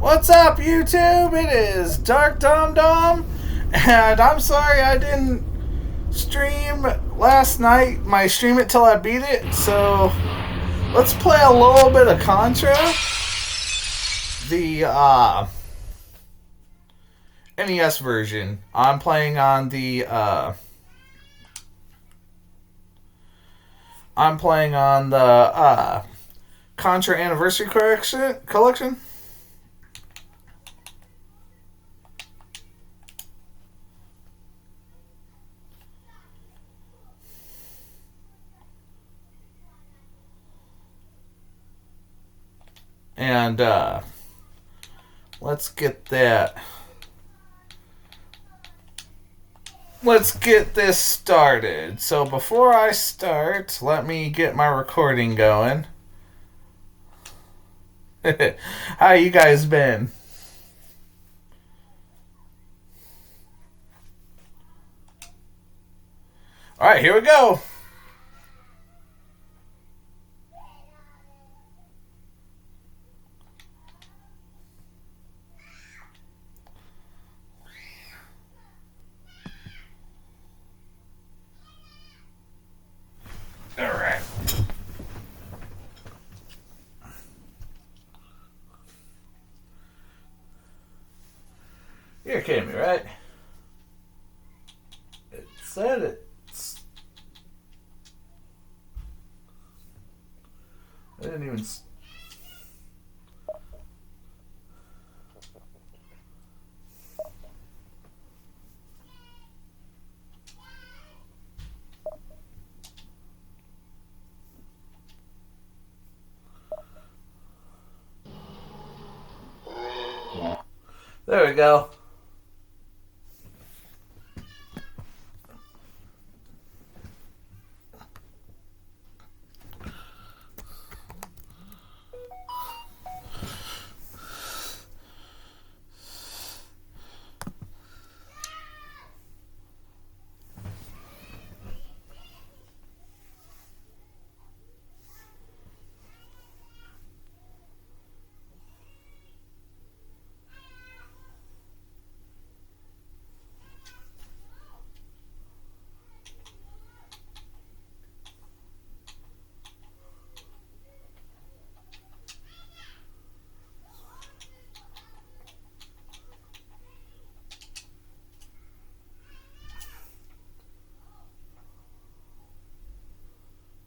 What's up, YouTube? It is Dark Dom Dom, and I'm sorry I didn't stream last night. My stream it till I beat it. So let's play a little bit of Contra, the NES version. I'm playing on the Contra Anniversary Collection. And let's get that. Let's get this started. So before I start, let me get my recording going. How you guys been? Alright, here we go. Alright. You're kidding me, right? It said it's... I didn't even... There we go.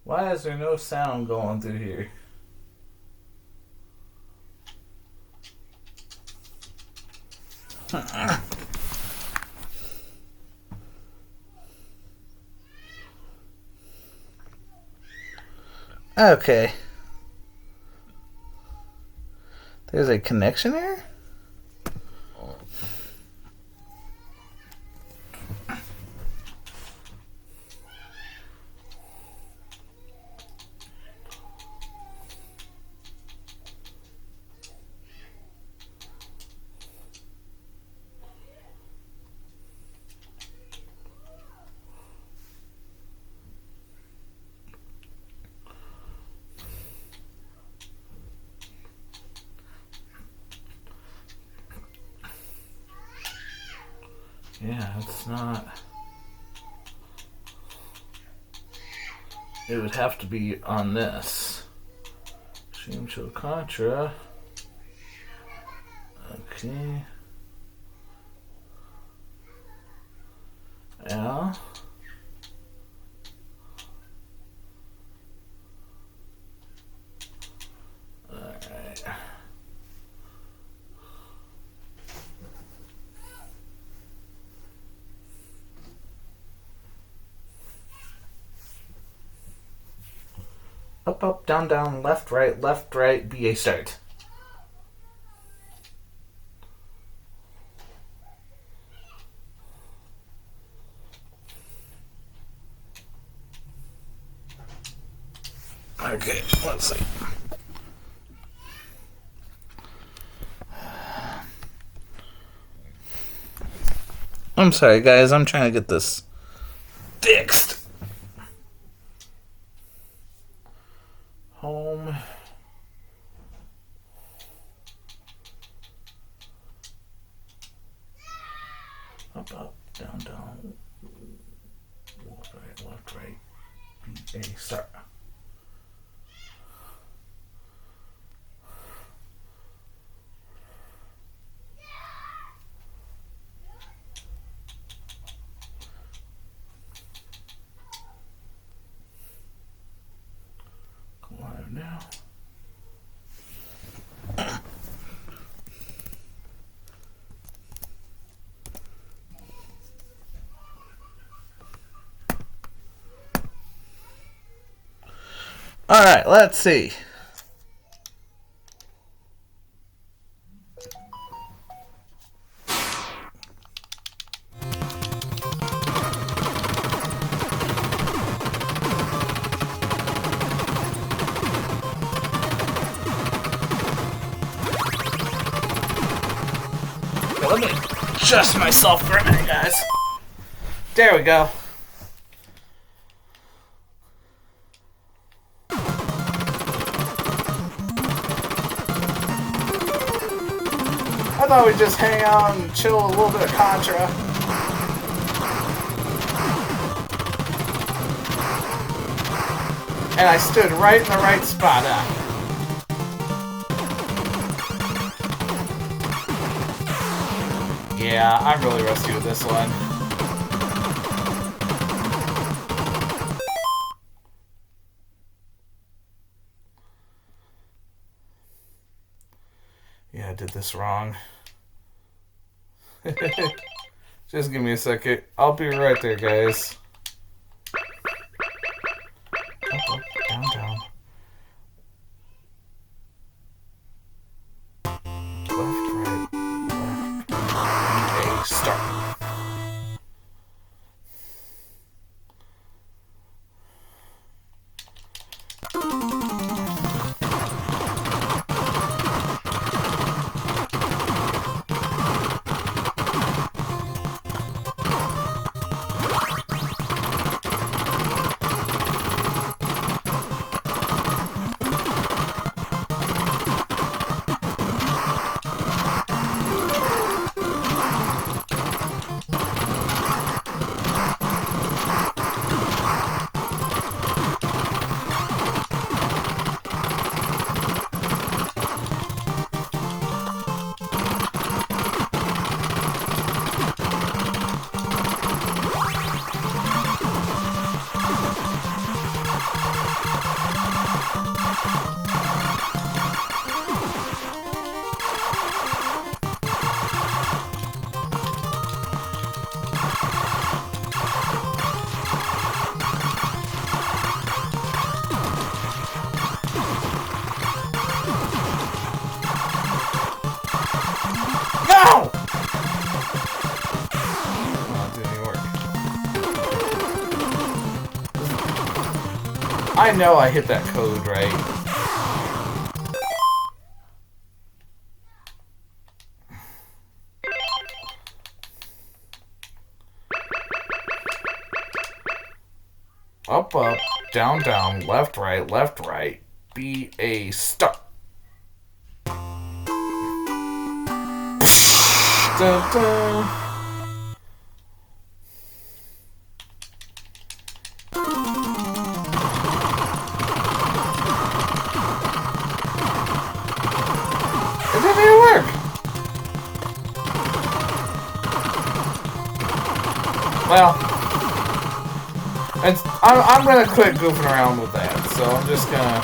Why is there no sound going through here? Okay. There's a connection here? Yeah, it's not. It would have to be on this. Stream show Contra. Okay. Yeah. Alright. Up, up, down, down, left, right, BA start. Okay, let's see. I'm sorry, guys. I'm trying to get this fixed. Home. Up, up, down, down. Left, right. B, A, start. Go live now. All right, let's see. Let me adjust myself for a minute, guys. There we go. I thought we'd just hang out and chill a little bit of Contra. And I stood right in the right spot. Yeah, I'm really rusty with this one. Yeah, I did this wrong. Just give me a second. I'll be right there, guys. Up, up, down, down. Left, right, left, A, start. I know I hit that code right. Up, up, down, down, left, right, B, A, start. Dun, dun. It didn't even work. Well, I'm gonna quit goofing around with that, so I'm just gonna.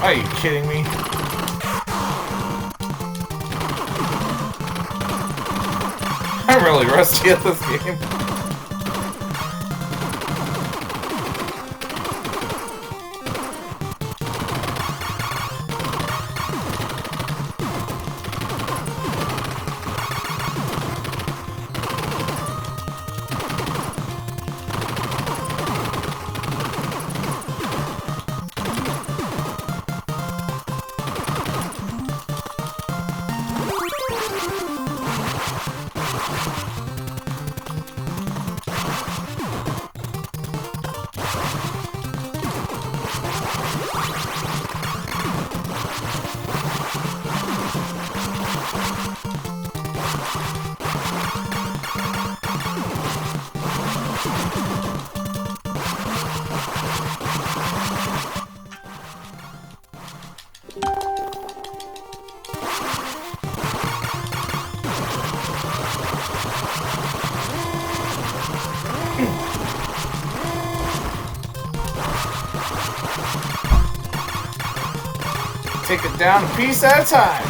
Are you kidding me? I'm really rusty at this game. Take it down a piece at a time.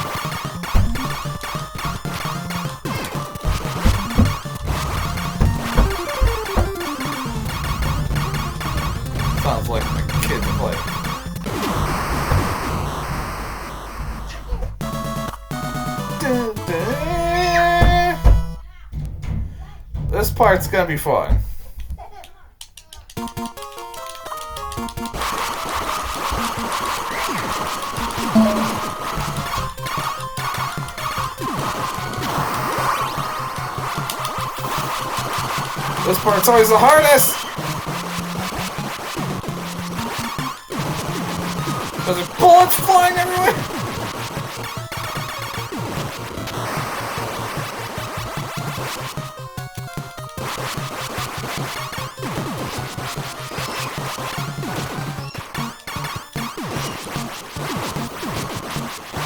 Sounds like my kid play. This part's gonna be fun. This part's always the hardest! Because there's bullets flying everywhere!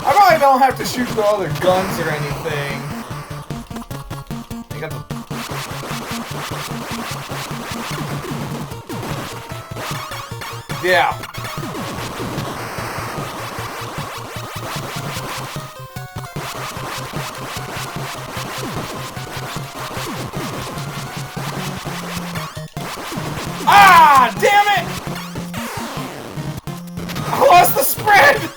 I probably don't have to shoot the other guns or anything. You got the... Yeah. Ah, damn it! I lost the spread!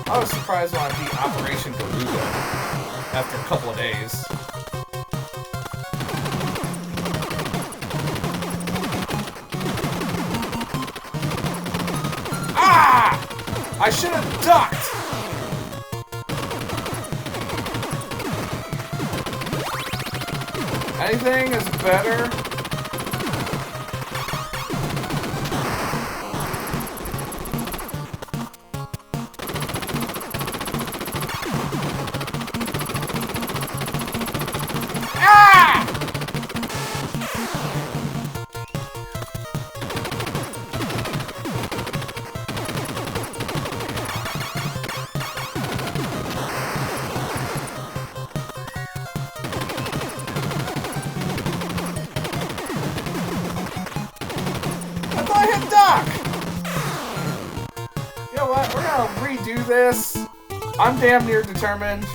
I was surprised when I beat Operation Garuda after a couple of days. Ah! I should have ducked! Anything is better. You know what? We're gonna redo this. I'm damn near determined.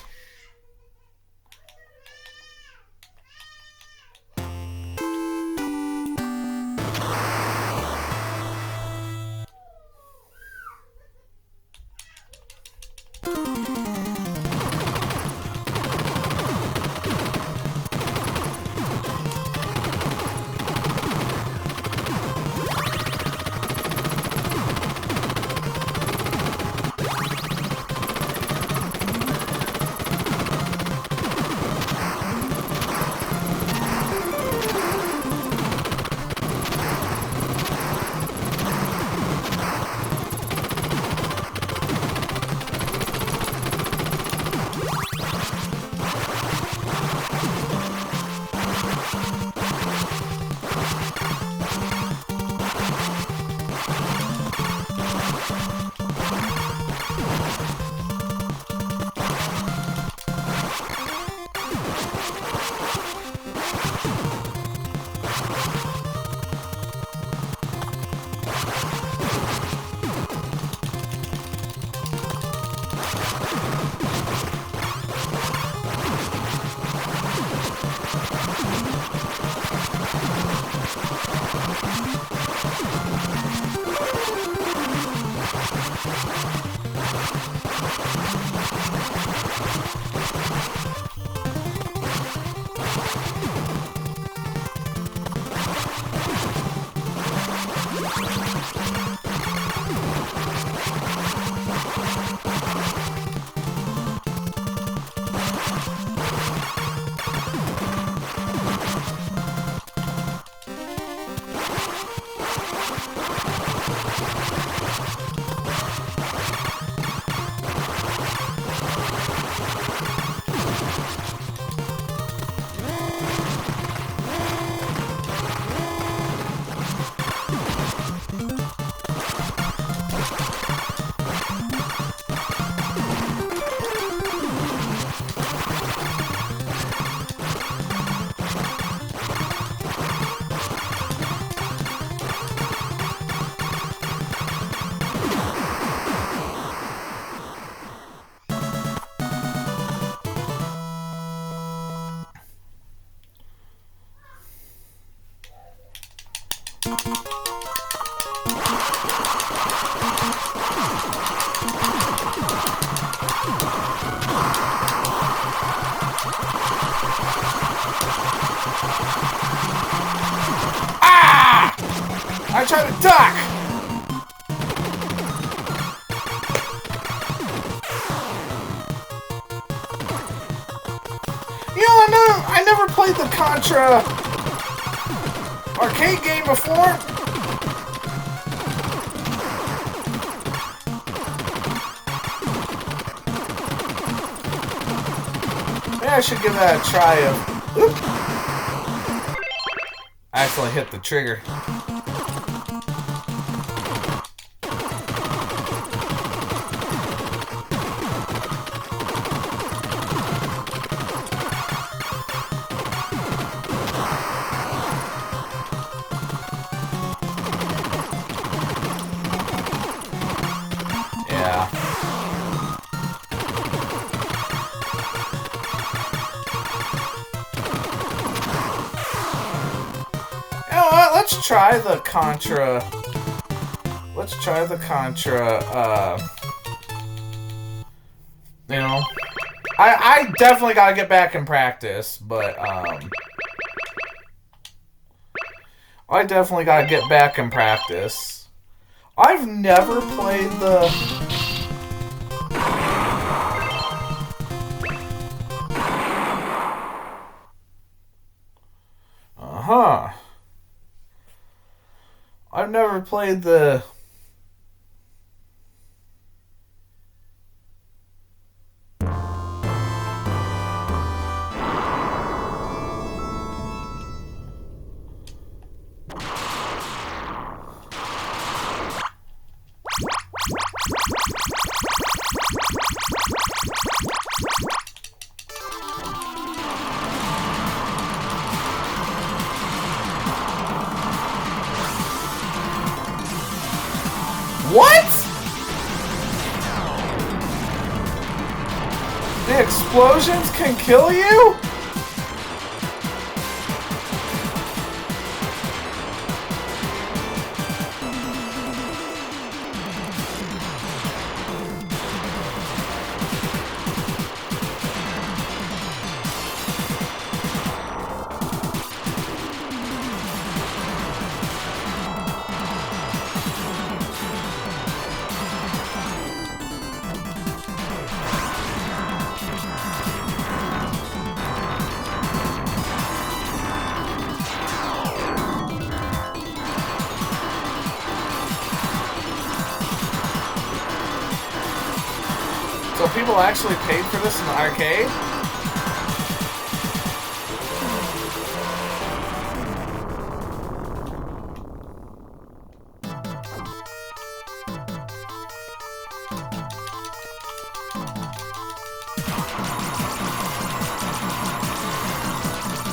Ah! I tried to duck! You know, I never played the Contra arcade game before. Maybe I should give that a try of... Oop. I accidentally hit the trigger. Yeah. You know what? Let's try the Contra. Let's try the Contra, you know. I definitely gotta get back in practice, but, I definitely gotta get back in practice. I've never played the... Uh-huh. I've never played the... What? The explosions can kill you? So people actually paid for this in the arcade?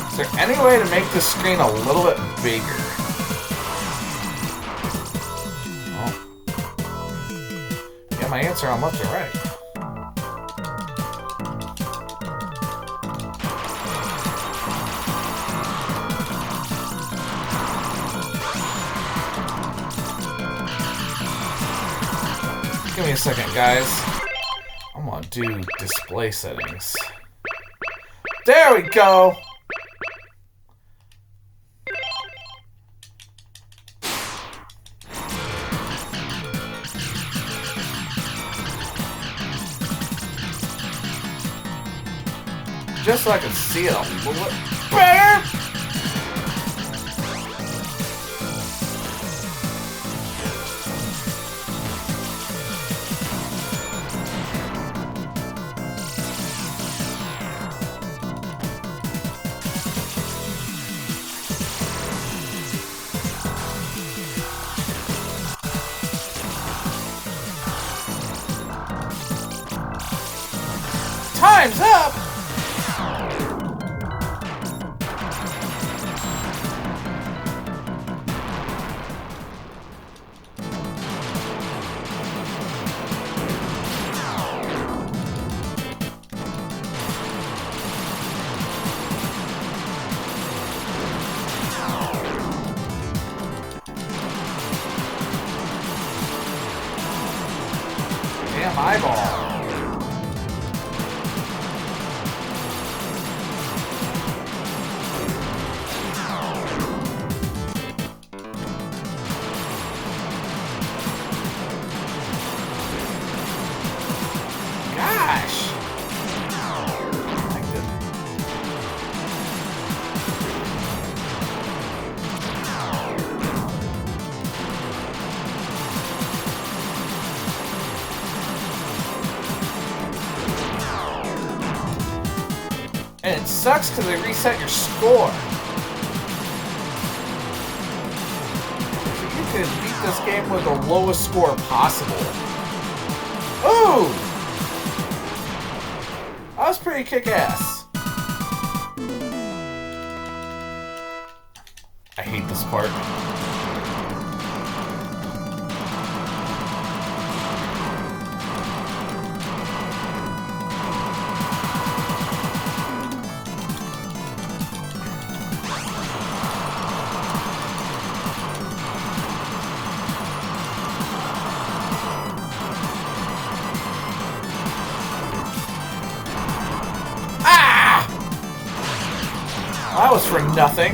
Is there any way to make this screen a little bit bigger? Oh. Yeah, my answer on left or right. Give me a second, guys. I'm gonna do display settings. There we go! Just so I can see it a little bit better! Time's up! high ball. Gosh! And it sucks because they reset your score. So you can beat this game with the lowest score possible. Ooh! That was pretty kick-ass. I hate this part. That was for nothing.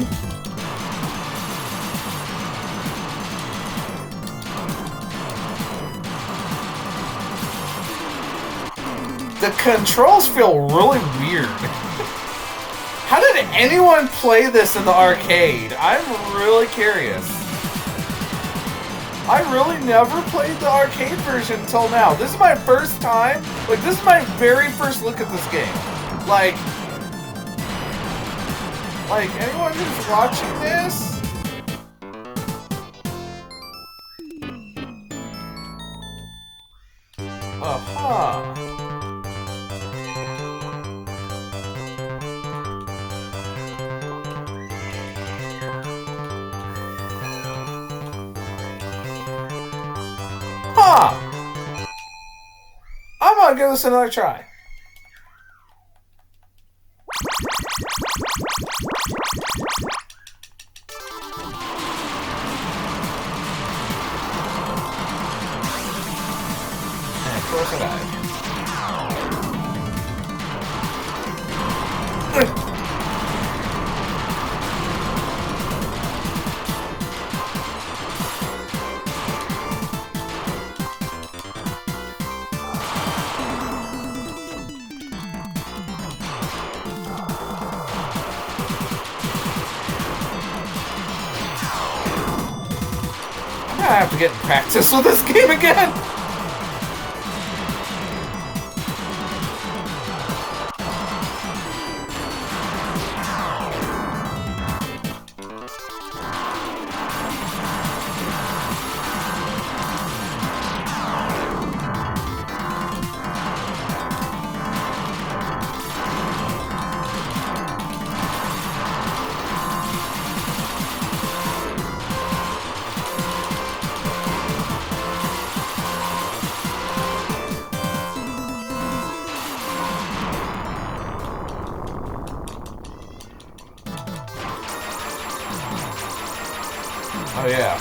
The controls feel really weird. How did anyone play this in the arcade? I'm really curious. I really never played the arcade version until now. This is my first time. Like, this is my very first look at this game. Like, anyone who's watching this? Uh-huh. Huh! I'm gonna give this another try. Of course I died. I'm gonna have to get in practice with this game again. Oh yeah.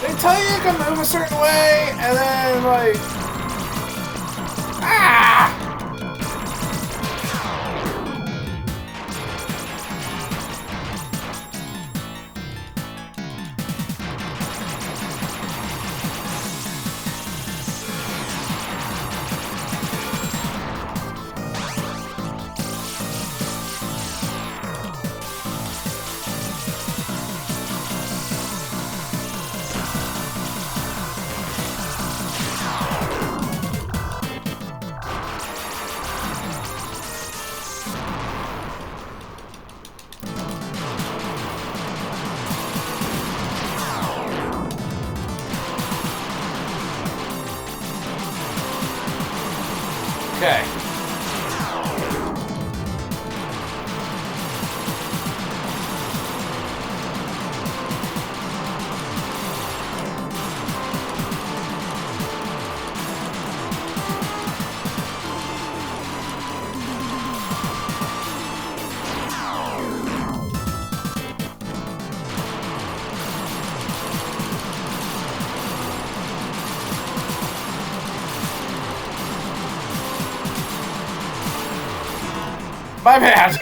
They tell you can move a certain way, and then like, ah! My bad.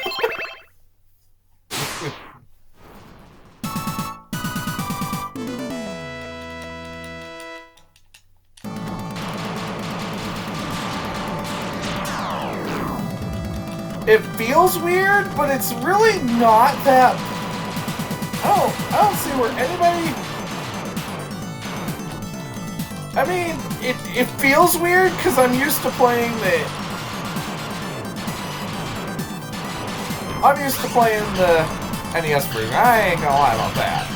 It feels weird, but it's really not that. I don't see where anybody. I mean, it feels weird because I'm used to playing the. I'm used to playing the NES version. I ain't gonna lie about that.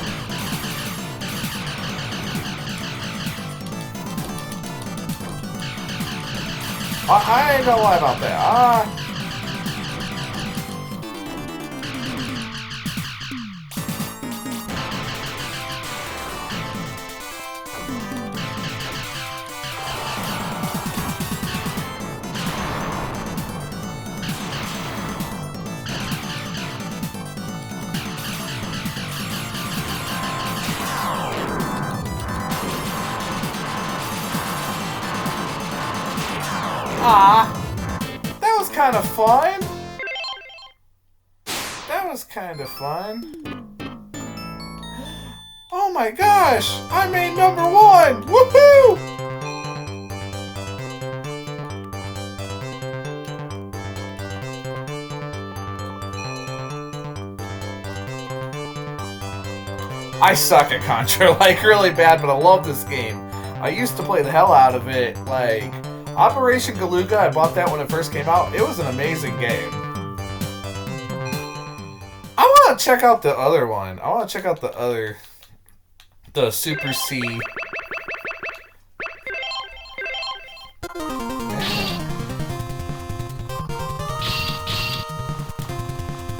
I ain't gonna lie about that. That was kind of fun. That was kind of fun. Oh my gosh! I made #1! Woohoo! I suck at Contra, like, really bad, but I love this game. I used to play the hell out of it, like... Operation Galuga, I bought that when it first came out. It was an amazing game. I want to check out the other one. I want to check out the other... The Super C.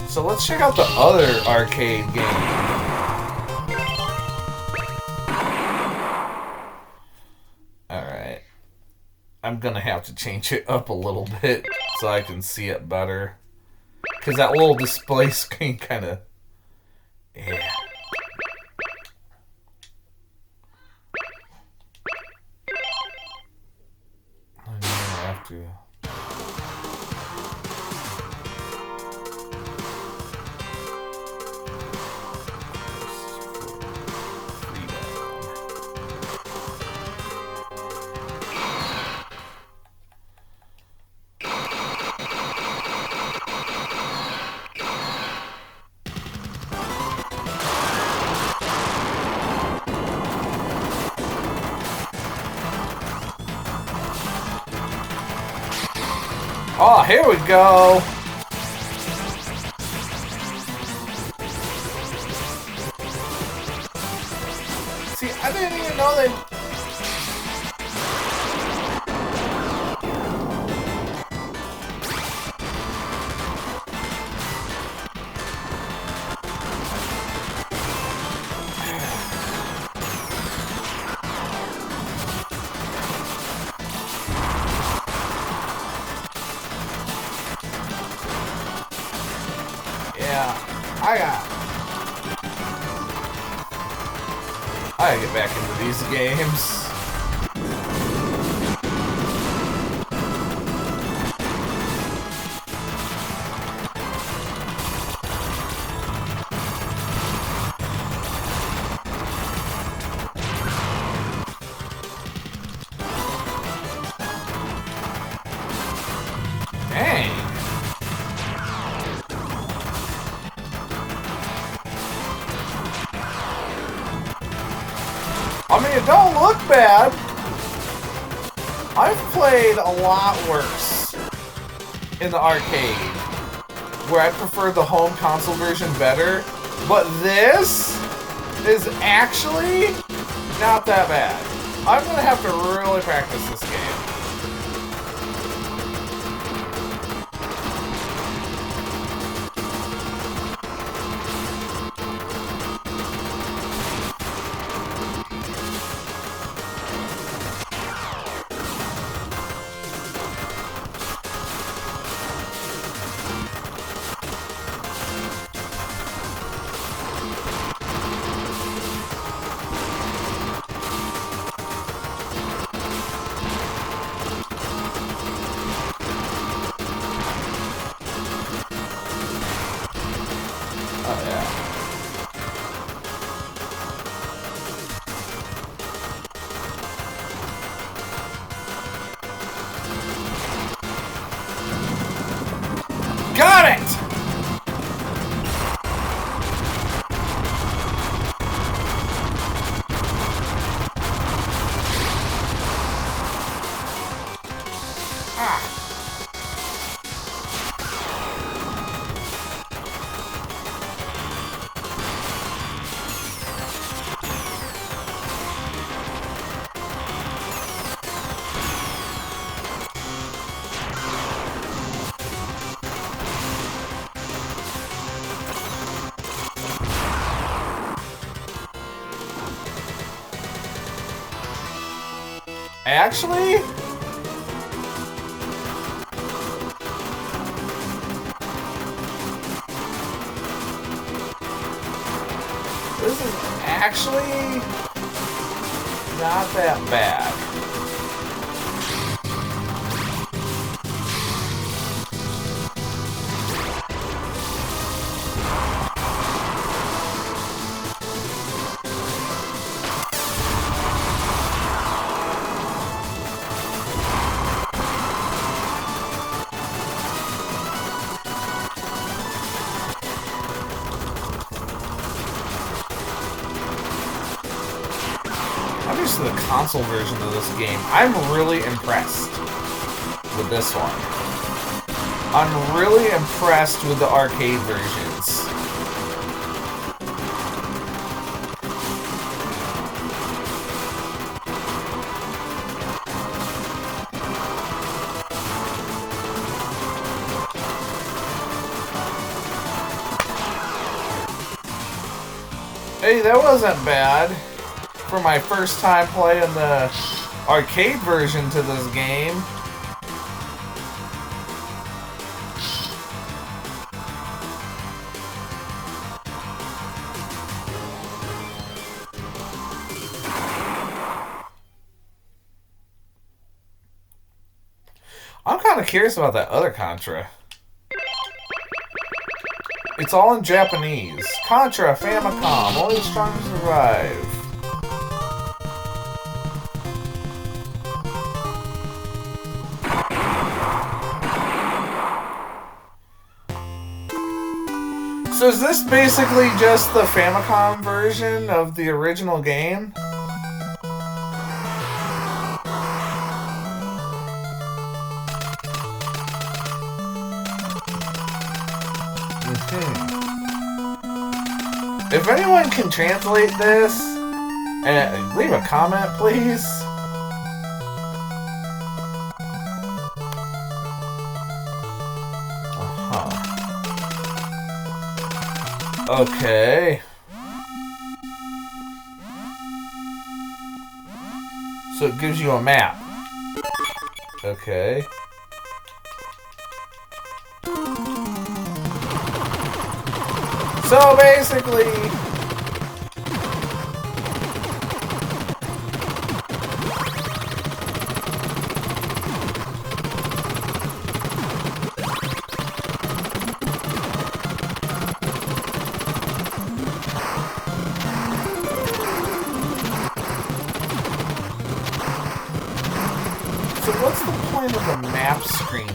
So let's check out the other arcade game. I'm gonna have to change it up a little bit so I can see it better. Because that little display screen kind of... Yeah. I know I have to... Oh, here we go! See, I didn't even know they... I gotta get back into these games. I mean, it don't look bad. I've played a lot worse in the arcade, where I prefer the home console version better. But this is actually not that bad. I'm gonna have to really practice this game. Actually? This is actually not that bad. I'm used to the console version of this game. I'm really impressed with this one. I'm really impressed with the arcade versions. Hey, that wasn't bad for my first time playing the arcade version to this game. I'm kind of curious about that other Contra. It's all in Japanese. Contra, Famicom, only the strong survive. So is this basically just the Famicom version of the original game? If anyone can translate this, leave a comment, please. Okay. So it gives you a map. Okay. So basically, so what's the point of the map screen?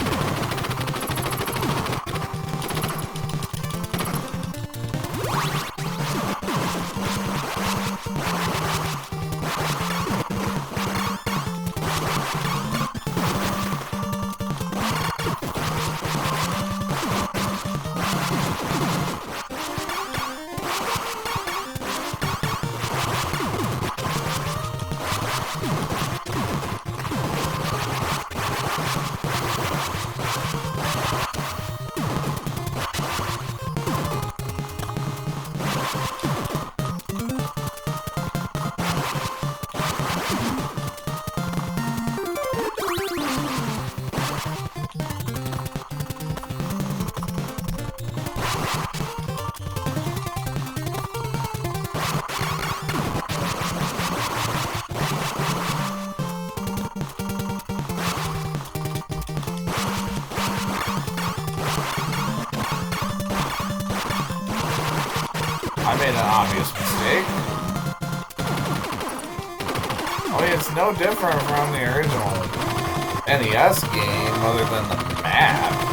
I made an obvious mistake. I mean, it's no different from the original NES game other than the map.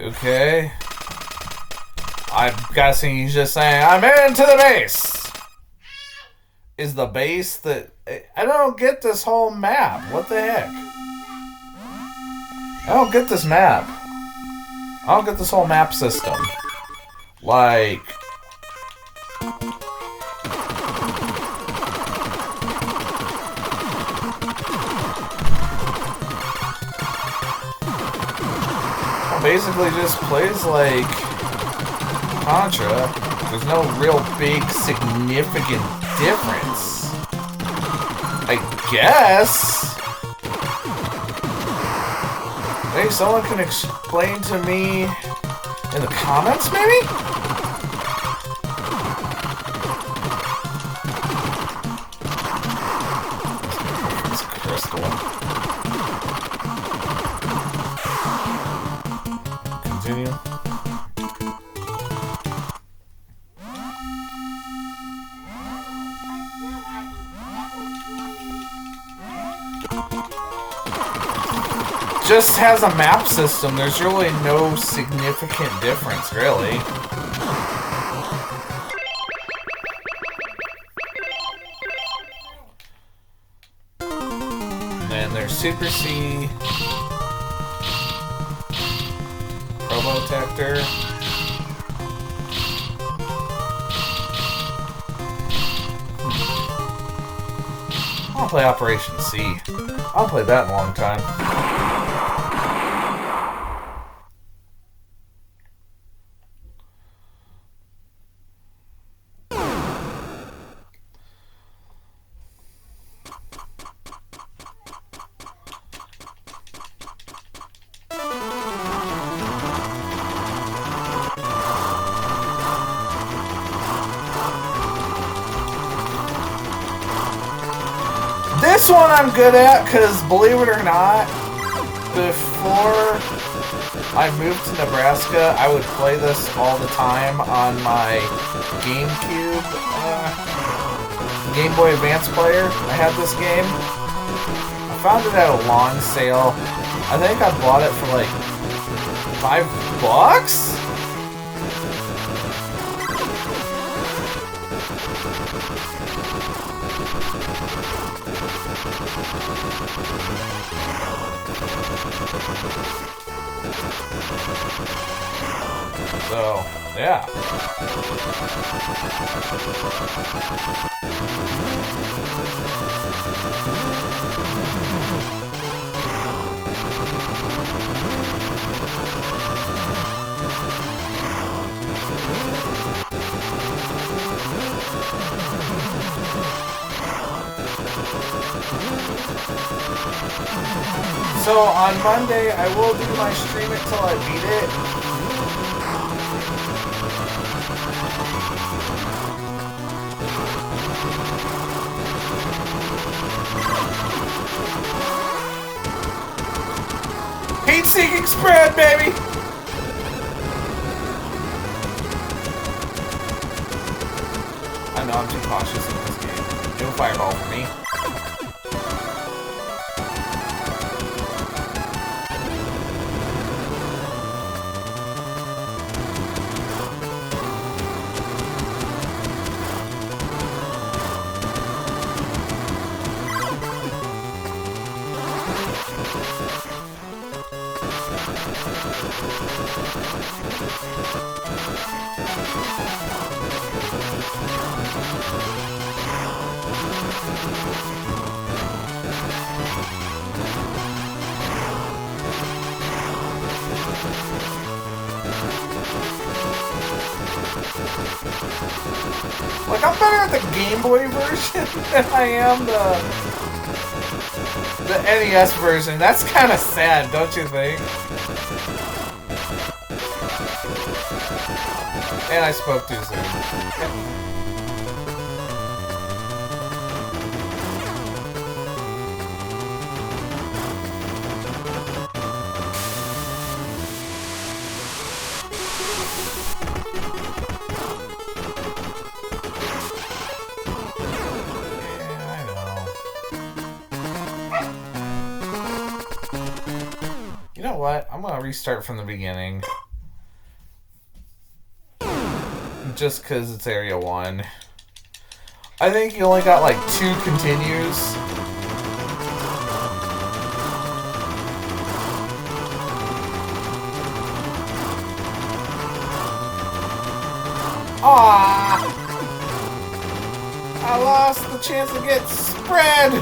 Okay. I'm guessing he's just saying, I'm into the base. Is the base that... I don't get this whole map. What the heck? I don't get this map. I don't get this whole map system. Like... basically just plays like Contra. There's no real big significant difference, I guess. Maybe someone can explain to me in the comments, maybe? It's crystal. Continue. Just has a map system. There's really no significant difference, really. And then there's Super C, Probotector. I'll play Operation C. I'll play that in a long time. This one I'm good at, because believe it or not, before I moved to Nebraska, I would play this all the time on my GameCube, Game Boy Advance player. I had this game. I found it at a lawn sale. I think I bought it for like $5? So, yeah. So on Monday, I will do my stream it till I beat it. Heat-seeking spread, baby! I know I'm too cautious in this game. Do a fireball for me. Like, I'm better at the Game Boy version than I am the NES version. That's kind of sad, don't you think? And I spoke too soon. You know what? I'm gonna restart from the beginning. just because it's Area 1. I think you only got like 2 continues. Ah! I lost the chance to get spread!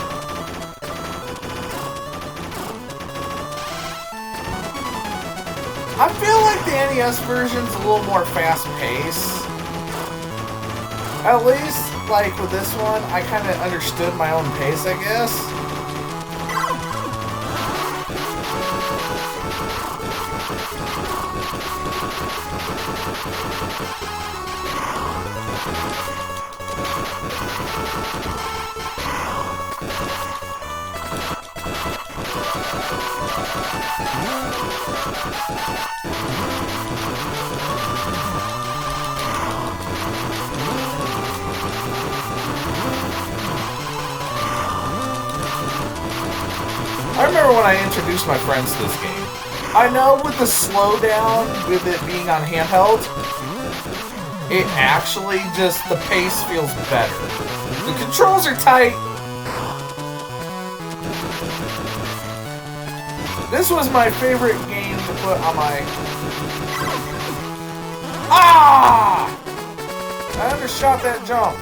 I feel like the NES version's a little more fast-paced. At least, like, with this one, I kind of understood my own pace, I guess. I remember when I introduced my friends to this game. I know with the slowdown, with it being on handheld, it actually just, the pace feels better. The controls are tight. This was my favorite game to put on my... Ah! I undershot that jump.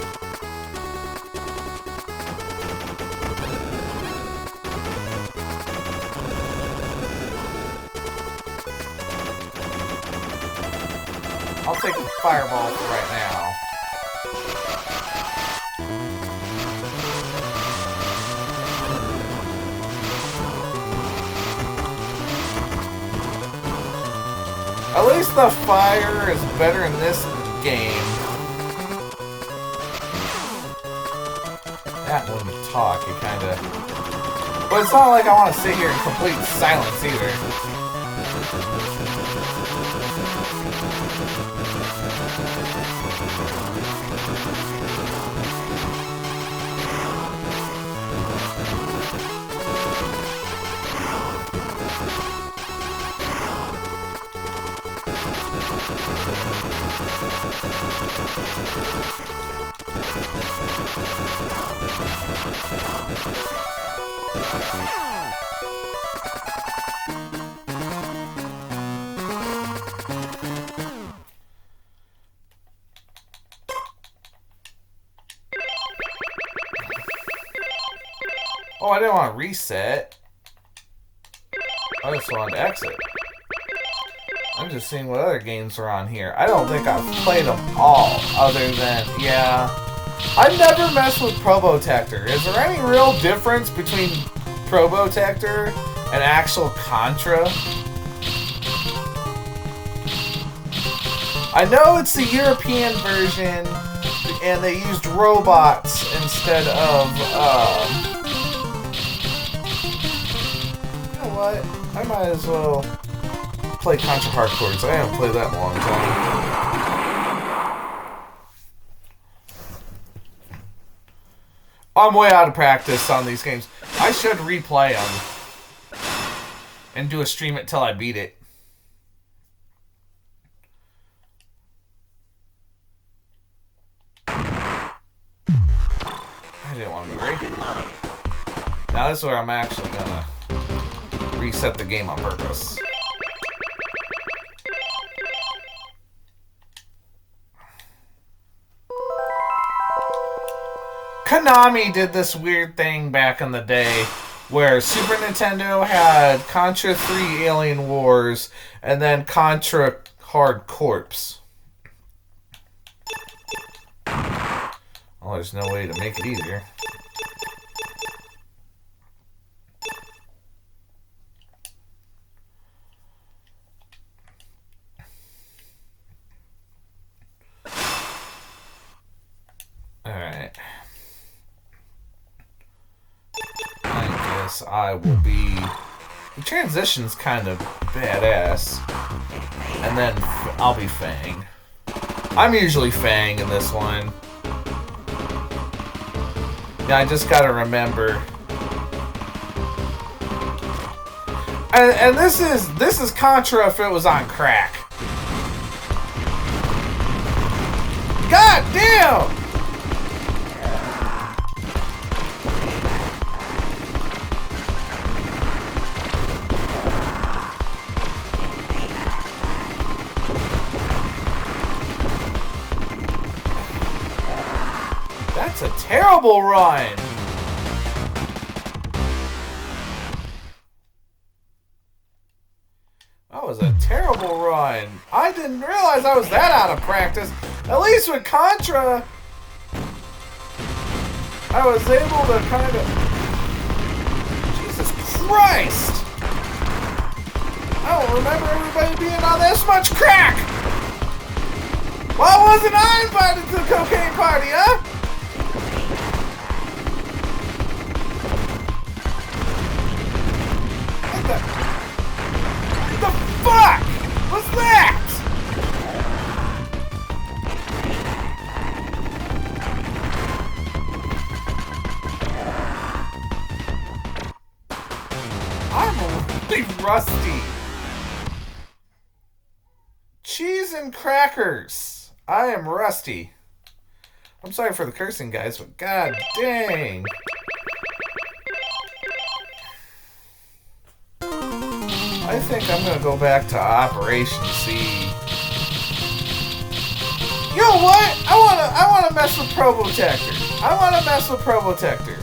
I'll take a fireball for right now. At least the fire is better in this game. That when you talk, you kinda... But it's not like I want to sit here in complete silence either. Oh, I didn't want to reset. I just wanted to exit. I'm just seeing what other games are on here. I don't think I've played them all, other than, yeah. I've never messed with Probotector. Is there any real difference between Probotector and actual Contra? I know it's the European version, and they used robots instead of, you know what? I might as well play Contra Hardcore, because I haven't played that in a long time. I'm way out of practice on these games. I should replay them and do a stream it till I beat it. I didn't want to be ready. Now this is where I'm actually gonna reset the game on purpose. Konami did this weird thing back in the day where Super Nintendo had Contra 3 Alien Wars and then Contra Hard Corps. Well, there's no way to make it easier. Alright. I guess I will be... The transition's kind of badass. And then I'll be Fang. I'm usually Fang in this one. Yeah, I just gotta remember. And this is Contra if it was on crack. God damn! That's a terrible run! That was a terrible run. I didn't realize I was that out of practice. At least with Contra, I was able to kind of... Jesus Christ! I don't remember everybody being on this much crack! Why wasn't I invited to the cocaine party, huh? What the fuck? What's that? I'm really rusty. Cheese and crackers. I am rusty. I'm sorry for the cursing, guys, but god dang. I think I'm gonna go back to Operation C. You know what? I wanna mess with Probotector. I wanna mess with Probotector.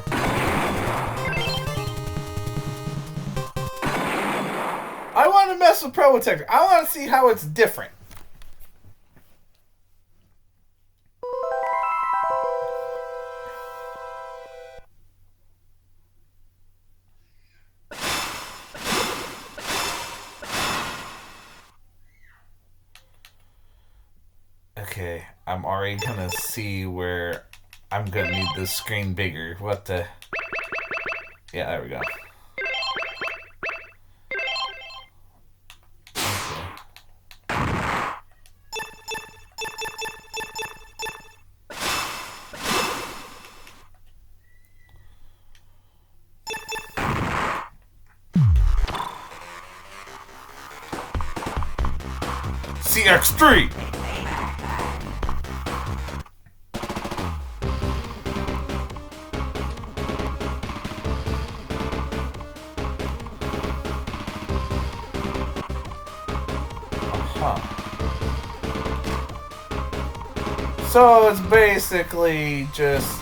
I wanna mess with Probotector. I wanna see how it's different. Okay, I'm already gonna see where I'm gonna need this screen bigger. What the... Yeah, there we go. CX3! So it's basically just...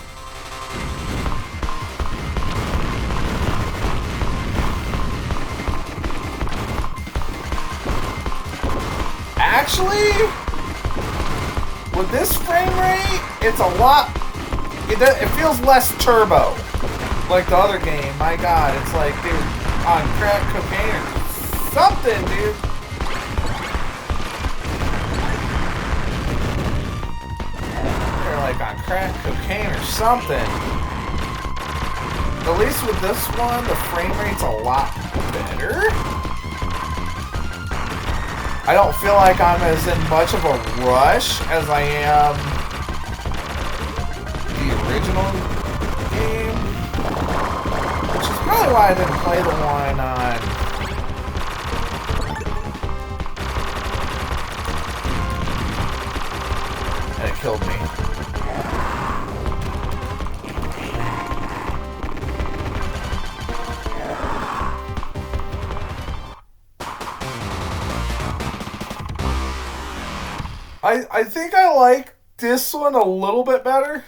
Actually, with this frame rate, it's a lot... It feels less turbo. Like the other game. My god, it's like, dude, on crack cocaine or something, dude. Like on crack cocaine or something. At least with this one, the frame rate's a lot better. I don't feel like I'm as in much of a rush as I am the original game, which is probably why I didn't play the one on... And it killed me. I think I like this one a little bit better.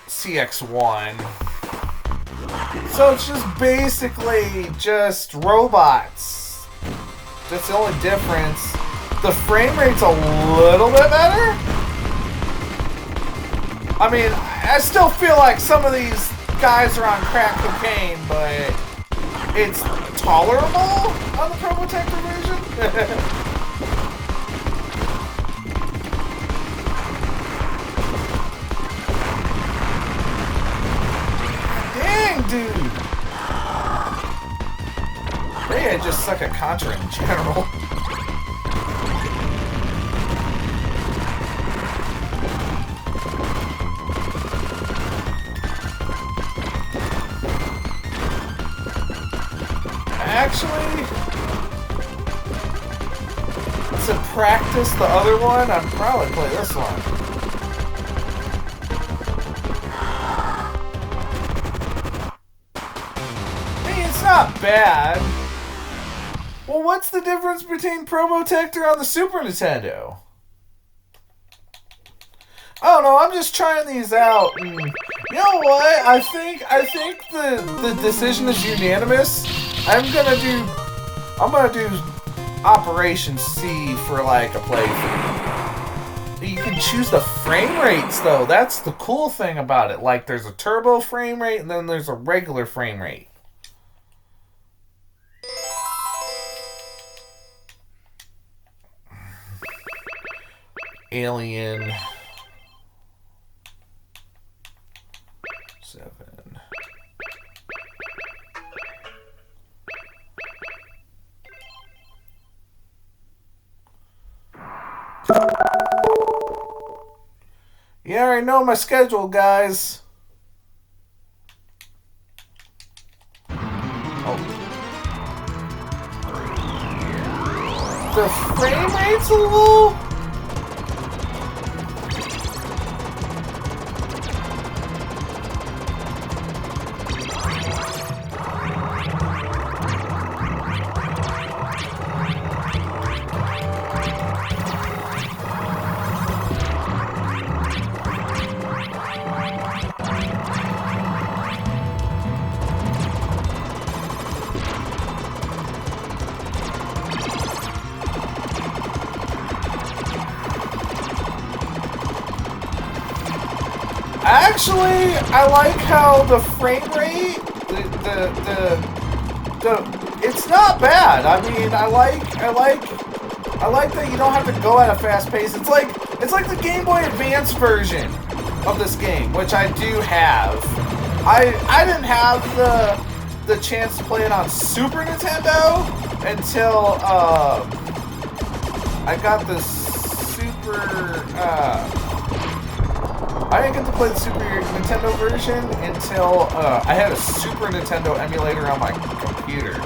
CX1. So it's just basically just robots. That's the only difference. The frame rate's a little bit better. I mean, I still feel like some of these guys are on crack cocaine, but it's tolerable on the Probotector version. Dude! Maybe I just suck at Contra in general. Actually, practice the other one, I'd probably play this one. I mean, it's not bad. Well, what's the difference between Probotector on the Super Nintendo? I don't know, I'm just trying these out, and you know what? I think the decision is unanimous. I'm gonna do Operation C for like a playthrough. You can choose the frame rates though. That's the cool thing about it. Like there's a turbo frame rate and then there's a regular frame rate. Alien 7. Yeah, I know my schedule, guys. Oh. The frame rate's a little... Actually, I like how the frame rate, it's not bad. I mean, I like that you don't have to go at a fast pace. It's like the Game Boy Advance version of this game, which I do have. I didn't have the chance to play it on Super Nintendo until I got the Super. I didn't get to play the Super Nintendo version until I had a Super Nintendo emulator on my computer.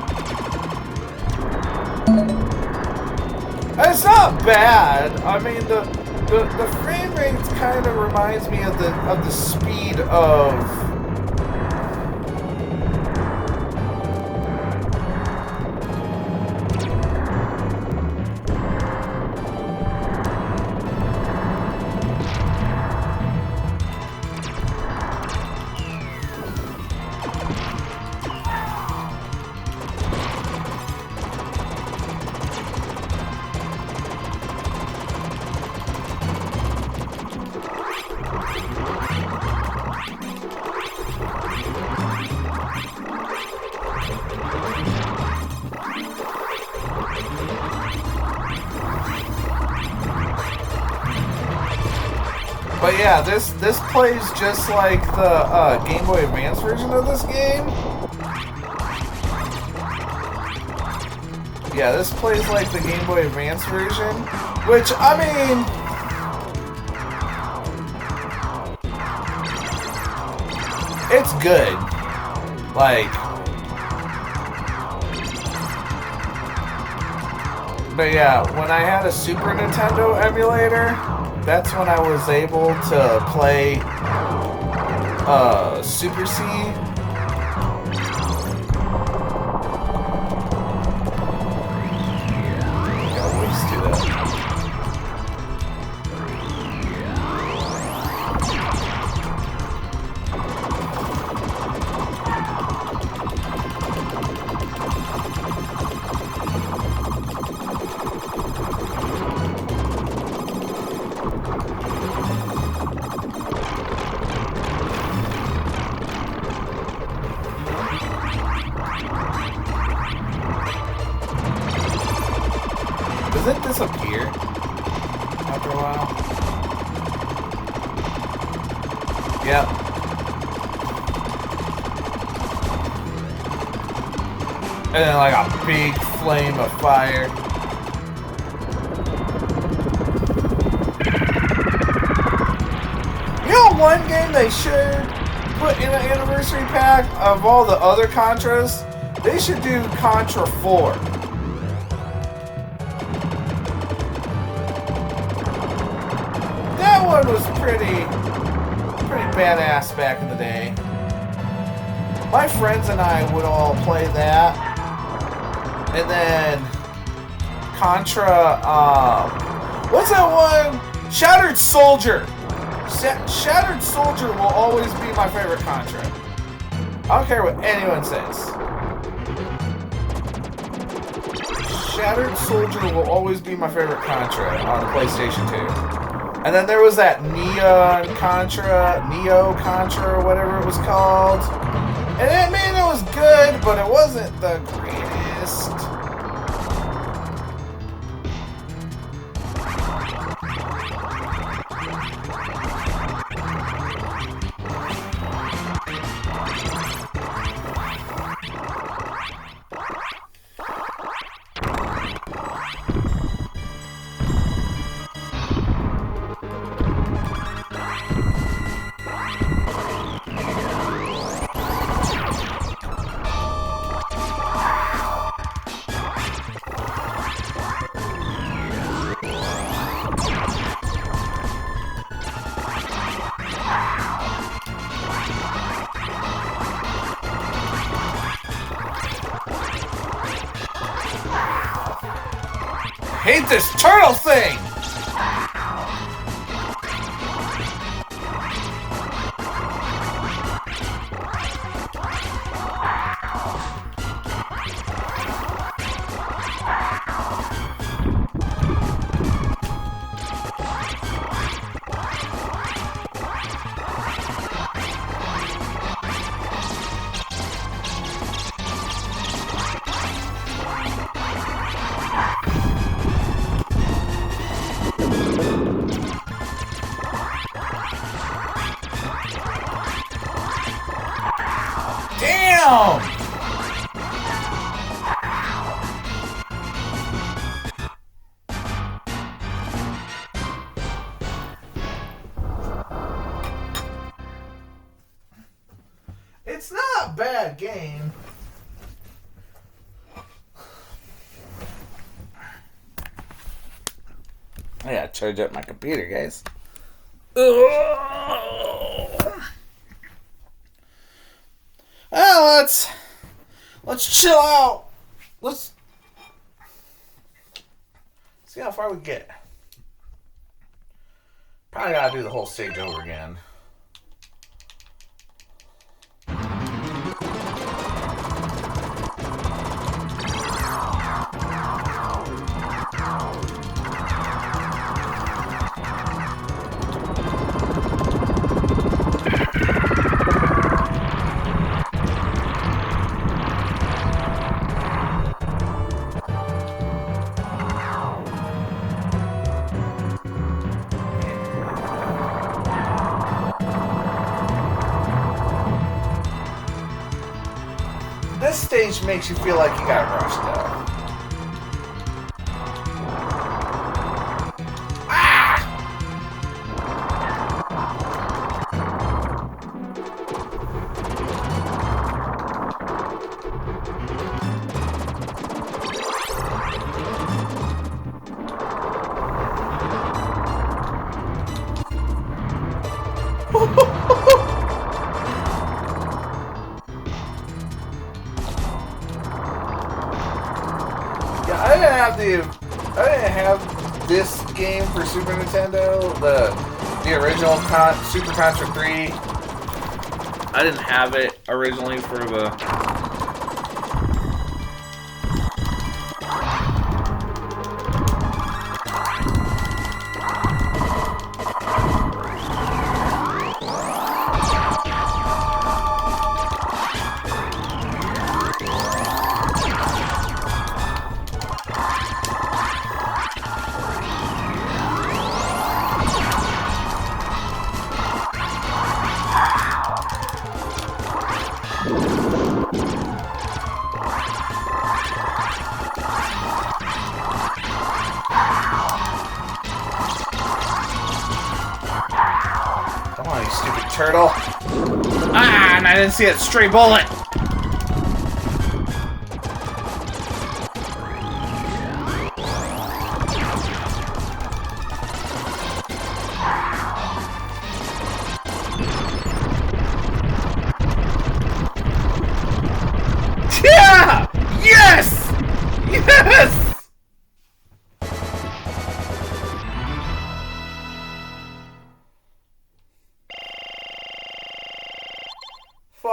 And it's not bad. I mean, the frame rate kind of reminds me of the speed of. But yeah, this plays just like the Game Boy Advance version of this game. Yeah, this plays like the Game Boy Advance version, which, I mean, it's good. Like, but yeah, when I had a Super Nintendo emulator, that's when I was able to play Super C. Got ways to that. Does it disappear after a while? Yep. And then like a big flame of fire. You know one game they should put in an anniversary pack of all the other Contras? They should do Contra 4. one was pretty badass back in the day. My friends and I would all play that. And then Contra, what's that one? Shattered Soldier. Shattered Soldier will always be my favorite Contra. I don't care what anyone says. Shattered Soldier will always be my favorite Contra on the PlayStation 2. And then there was that Neo Contra, or whatever it was called. And I mean, it was good, but it wasn't the greatest. Hate this turtle thing! Damn! It's not a bad game. I gotta charge up my computer, guys. Well, let's chill out. Let's see how far we get. Probably gotta do the whole stage over again. This stage makes you feel like you got rushed though. I didn't have this game for Super Nintendo, the original Super Contra 3. I didn't have it originally for the... Come on, you stupid turtle. Ah, and I didn't see that stray bullet.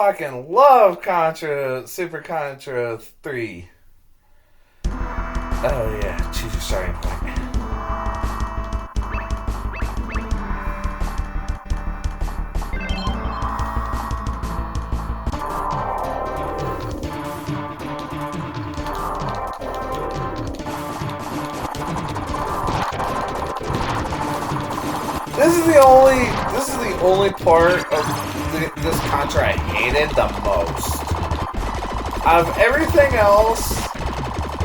fucking love Contra, Super Contra 3. Oh yeah, choose your starting point. This is the only part of this Contra I hated the most. Out of everything else,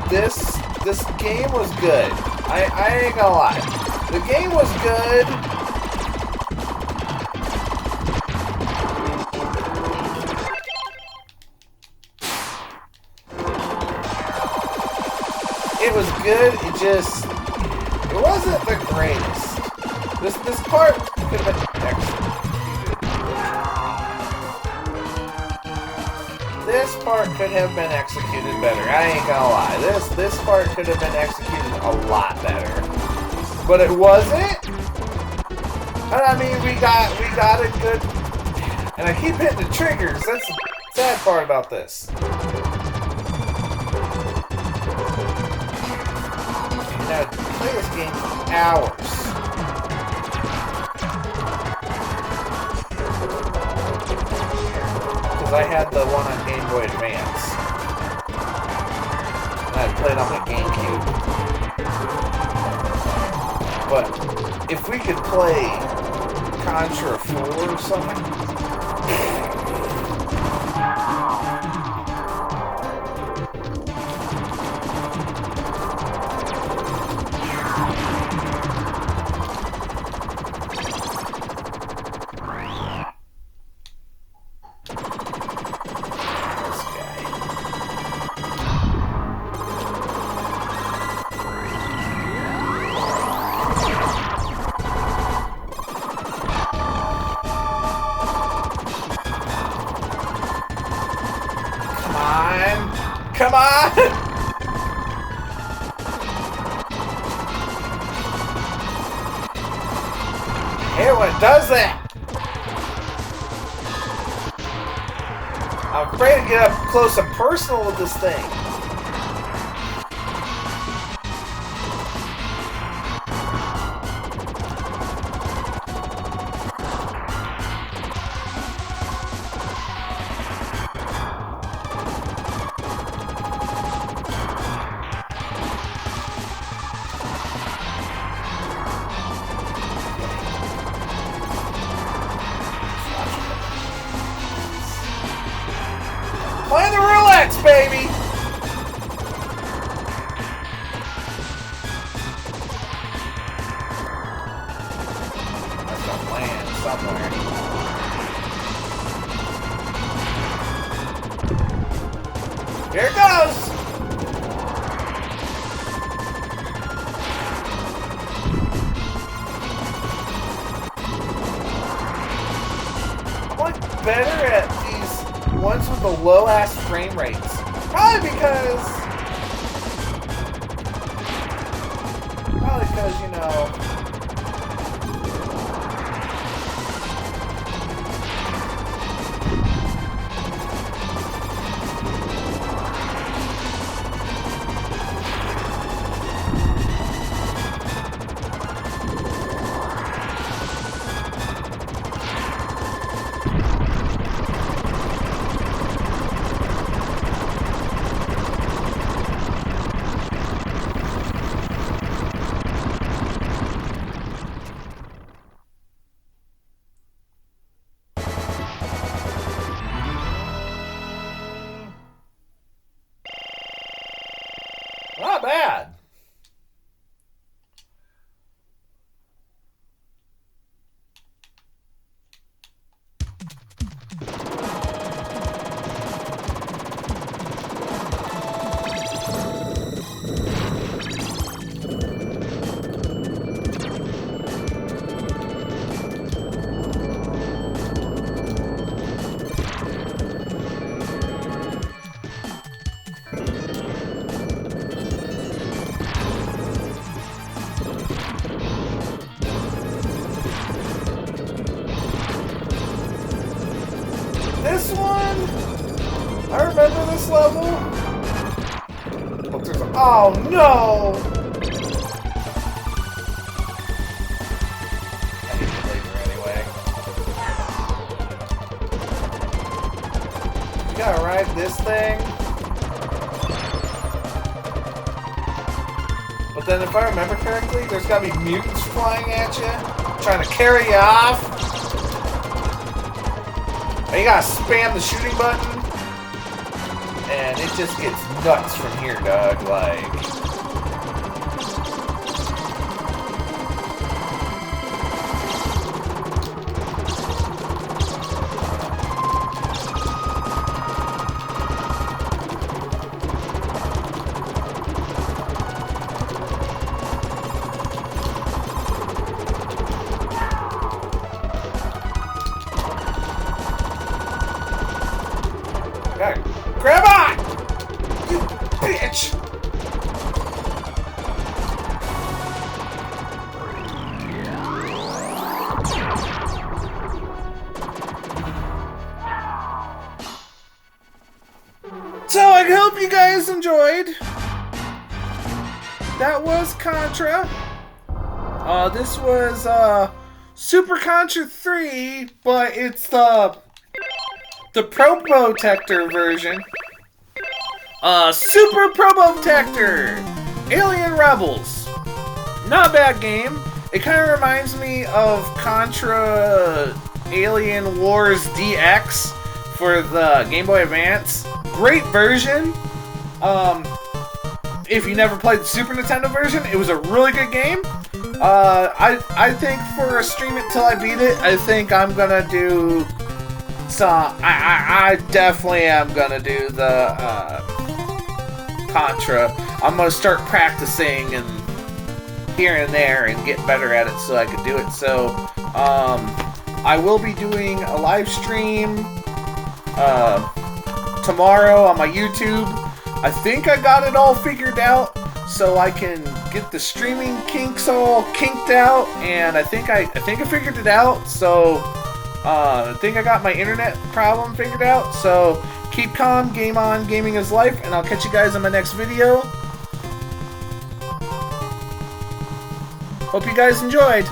this game was good. I ain't gonna lie. The game was good. It was good, it wasn't the greatest. This part could have been executed. This part could have been executed better. I ain't gonna lie. This part could have been executed a lot better. But it wasn't. And I mean, we got a good. And I keep hitting the triggers. That's the sad part about this. You know, play this game for hours. I had the one on Game Boy Advance. And I played on my GameCube. But if we could play Contra 4 or something. Come on! Hey, what does that? I'm afraid to get up close and personal with this thing. Play the Rolex, baby! That's gonna land somewhere. Here it goes! I'm like better at these ones with the low ass frame rates. Probably because, you know, not bad. Oh no! I hate the laser anyway. You gotta ride this thing. But then if I remember correctly, there's gotta be mutants flying at you, trying to carry you off. And you gotta spam the shooting button. And it just gets nuts from here, dog. Like... Grab on! You bitch! So I hope you guys enjoyed. That was Contra. This was Super Contra 3, but it's the Probotector version. Super Probotector! Alien Rebels. Not a bad game. It kind of reminds me of Contra Alien Wars DX for the Game Boy Advance. Great version. If you never played the Super Nintendo version, it was a really good game. I think for a stream it till I beat it, I think I'm gonna do some. I definitely am gonna do the Contra. I'm gonna start practicing and here and there and get better at it so I can do it. So I will be doing a live stream tomorrow on my YouTube. I think I got it all figured out so I can get the streaming kinks all kinked out, and I think I figured it out. So I think I got my internet problem figured out. So keep calm, game on, gaming is life, and I'll catch you guys in my next video. Hope you guys enjoyed.